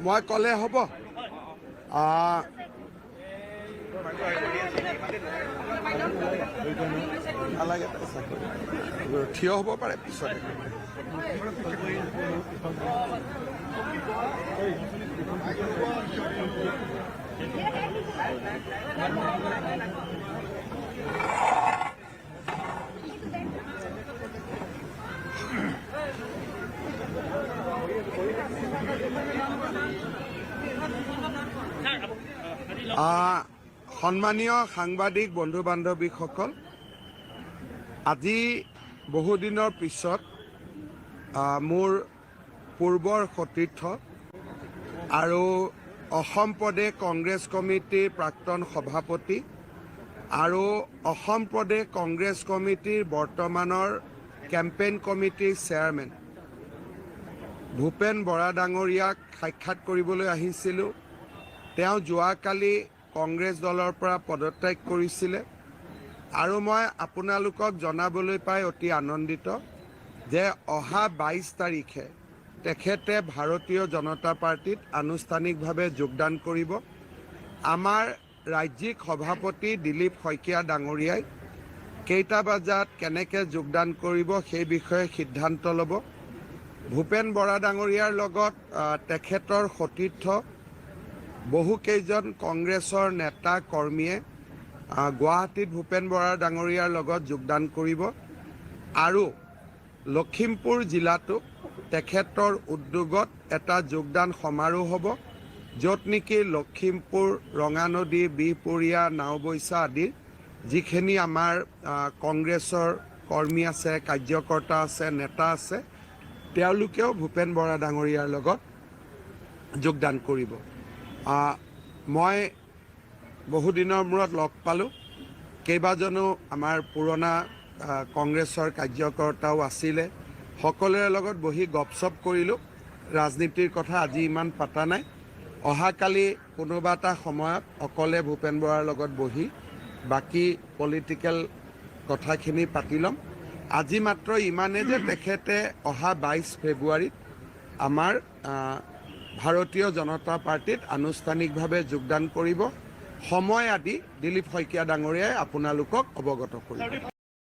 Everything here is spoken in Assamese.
মই ক'লে হ'ব থিয় হ'ব পাৰে পিছতে সন্মানীয় সাংবাদিক বন্ধু বান্ধৱীসকল, আজি বহুদিনৰ পিছত মোৰ পূৰ্বৰ সতীৰ্থ আৰু অসম প্ৰদেশ কংগ্ৰেছ কমিটিৰ প্ৰাক্তন সভাপতি আৰু অসম প্ৰদেশ কংগ্ৰেছ কমিটিৰ বৰ্তমানৰ কেম্পেইন কমিটিৰ চেয়াৰমেন ভূপেন বৰা ডাঙৰীয়াক সাক্ষাৎ কৰিবলৈ আহিছিলোঁ। তেওঁ যোৱাকালি কংগ্ৰেছ দলৰ পৰা পদত্যাগ কৰিছিলে আৰু মই আপোনালোকক জনাবলৈ পাই অতি আনন্দিত যে অহা 22 তাৰিখে তেখেতে ভাৰতীয় জনতা পাৰ্টিত আনুষ্ঠানিকভাৱে যোগদান কৰিব। আমাৰ ৰাজ্যিক সভাপতি দিলীপ শইকীয়া ডাঙৰীয়াই কেইটা বজাত কেনেকৈ যোগদান কৰিব সেই বিষয়ে সিদ্ধান্ত ল'ব। ভূপেন বৰা ডাঙৰীয়াৰ লগত তেখেতৰ সতীৰ্থ বহুকেইজন কংগ্ৰেছৰ নেতা কৰ্মীয়ে গুৱাহাটীত ভূপেন বৰা ডাঙৰীয়াৰ লগত যোগদান কৰিব আৰু লখিমপুৰ জিলাতো তেখেতৰ উদ্যোগত এটা যোগদান সমাৰোহ হ'ব, য'ত নেকি লখিমপুৰ ৰঙানদী বিহপুৰীয়া নাওবৈচা আদিৰ যিখিনি আমাৰ কংগ্ৰেছৰ কৰ্মী আছে, কাৰ্যকৰ্তা আছে, নেতা আছে, তেওঁলোকেও ভূপেন বৰা ডাঙৰীয়াৰ লগত যোগদান কৰিব। মই বহুদিনৰ মূৰত লগ পালোঁ। কেইবাজনো আমাৰ পুৰণা কংগ্ৰেছৰ কাৰ্যকৰ্তাও আছিলে। সকলোৰে লগত বহি গপচপ কৰিলোঁ। ৰাজনীতিৰ কথা আজি ইমান পতা নাই। অহাকালি কোনোবা এটা সময়ত অকলে ভূপেন বৰাৰ লগত বহি বাকী পলিটিকেল কথাখিনি পাতি ল'ম। আজি মাত্ৰ ইমানে যে তেখেতে অহা 22 ফেব্ৰুৱাৰীত আমাৰ ভাৰতীয় জনতা পাৰ্টিত আনুষ্ঠানিকভাৱে যোগদান কৰিব। সময় আদি দিলীপ শইকীয়া ডাঙৰীয়াই আপোনালোকক অৱগত কৰিব।